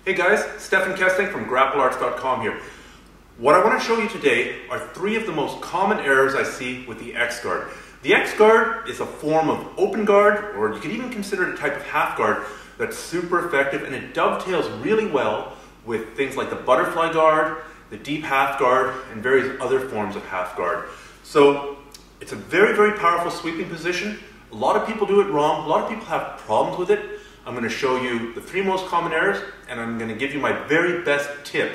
Hey guys, Stefan Kesting from GrappleArts.com here. What I want to show you today are 3 of the most common errors I see with the X-Guard. The X-Guard is a form of open guard, or you could even consider it a type of half guard that's super effective, and it dovetails really well with things like the butterfly guard, the deep half guard, and various other forms of half guard. So it's a very, very powerful sweeping position. A lot of people do it wrong. A lot of people have problems with it. I'm going to show you the 3 most common errors, and I'm going to give you my very best tip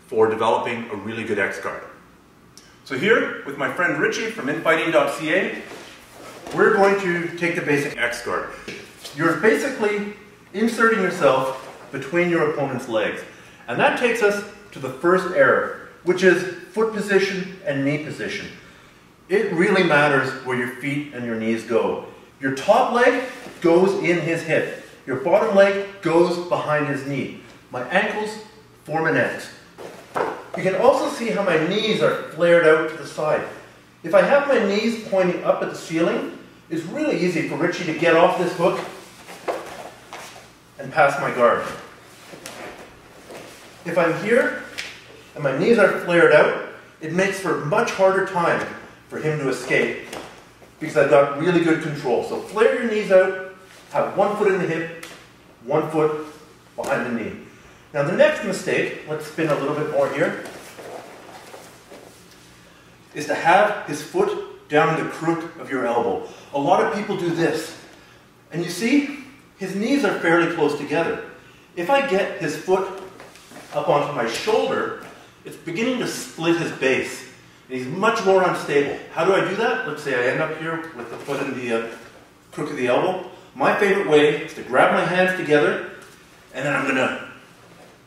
for developing a really good X-Guard. So here, with my friend Richie from infighting.ca, we're going to take the basic X-Guard. You're basically inserting yourself between your opponent's legs. And that takes us to the first error, which is foot position and knee position. It really matters where your feet and your knees go. Your top leg goes in his hip. Your bottom leg goes behind his knee. My ankles form an X. You can also see how my knees are flared out to the side. If I have my knees pointing up at the ceiling, it's really easy for Richie to get off this hook and pass my guard. If I'm here and my knees are flared out, it makes for a much harder time for him to escape because I've got really good control. So flare your knees out, have 1 foot in the hip, 1 foot behind the knee. Now the next mistake, let's spin a little bit more here, is to have his foot down in the crook of your elbow. A lot of people do this. And you see, his knees are fairly close together. If I get his foot up onto my shoulder, it's beginning to split his base. And he's much more unstable. How do I do that? Let's say I end up here with the foot in the crook of the elbow. My favorite way is to grab my hands together, and then I'm going to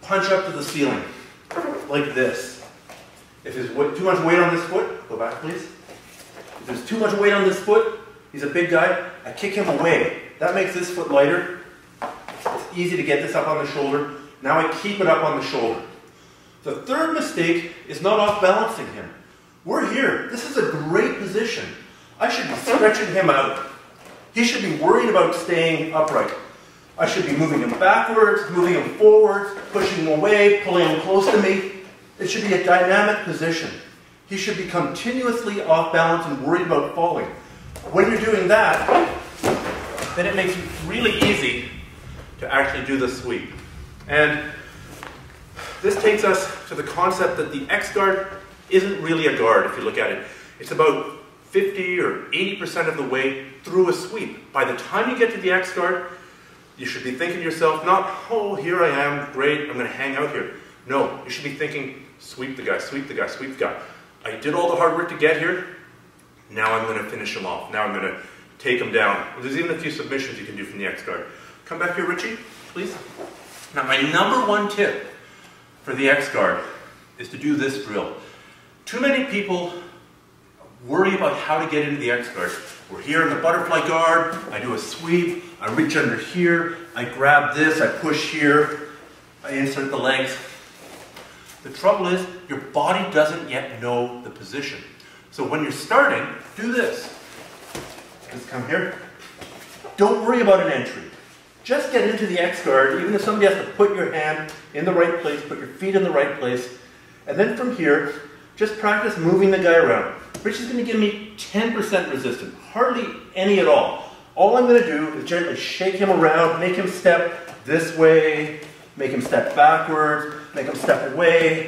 punch up to the ceiling, like this. If there's too much weight on this foot, go back please. If there's too much weight on this foot, he's a big guy, I kick him away. That makes this foot lighter. It's easy to get this up on the shoulder. Now I keep it up on the shoulder. The third mistake is not off-balancing him. We're here. This is a great position. I should be stretching him out. He should be worried about staying upright. I should be moving him backwards, moving him forwards, pushing him away, pulling him close to me. It should be a dynamic position. He should be continuously off balance and worried about falling. When you're doing that, then it makes it really easy to actually do the sweep. And this takes us to the concept that the X-Guard isn't really a guard if you look at it. It's about 50 or 80% of the way through a sweep. By the time you get to the X-Guard, you should be thinking to yourself, not, oh, here I am, great, I'm going to hang out here. No, you should be thinking, sweep the guy, sweep the guy, sweep the guy. I did all the hard work to get here, now I'm going to finish him off. Now I'm going to take him down. Well, there's even a few submissions you can do from the X-Guard. Come back here, Richie, please. Now my number 1 tip for the X-Guard is to do this drill. Too many people worry about how to get into the X-Guard. We're here in the butterfly guard, I do a sweep, I reach under here, I grab this, I push here, I insert the legs. The trouble is, your body doesn't yet know the position. So when you're starting, do this. Just come here. Don't worry about an entry. Just get into the X-Guard, even if somebody has to put your hand in the right place, put your feet in the right place, and then from here, just practice moving the guy around. Richie's going to give me 10% resistance, hardly any at all. All I'm going to do is gently shake him around, make him step this way, make him step backwards, make him step away.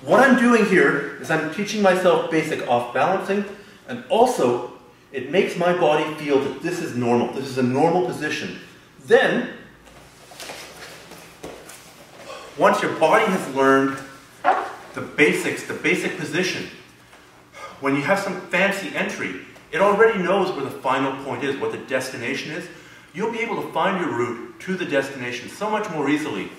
What I'm doing here is I'm teaching myself basic off-balancing, and also it makes my body feel that this is normal. This is a normal position. Then, once your body has learned the basics, the basic position, when you have some fancy entry, it already knows where the final point is, what the destination is. You'll be able to find your route to the destination so much more easily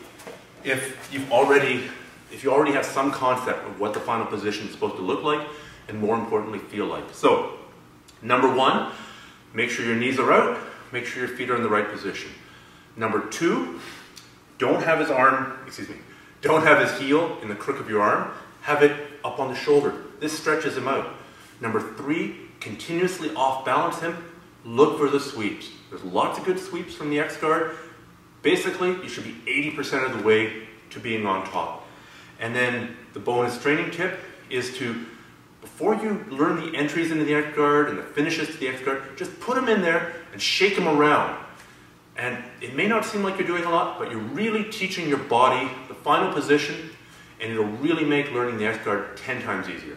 if you already have some concept of what the final position is supposed to look like, and more importantly, feel like. So, number 1, make sure your knees are out, make sure your feet are in the right position. Number 2, don't have his heel in the crook of your arm, have it up on the shoulder. This stretches him out. Number 3, continuously off balance him, look for the sweeps. There's lots of good sweeps from the X-Guard. Basically, you should be 80% of the way to being on top. And then the bonus training tip is to, before you learn the entries into the X guard and the finishes to the X guard, just put them in there and shake them around. And it may not seem like you're doing a lot, but you're really teaching your body the final position, and it'll really make learning the X guard 10 times easier.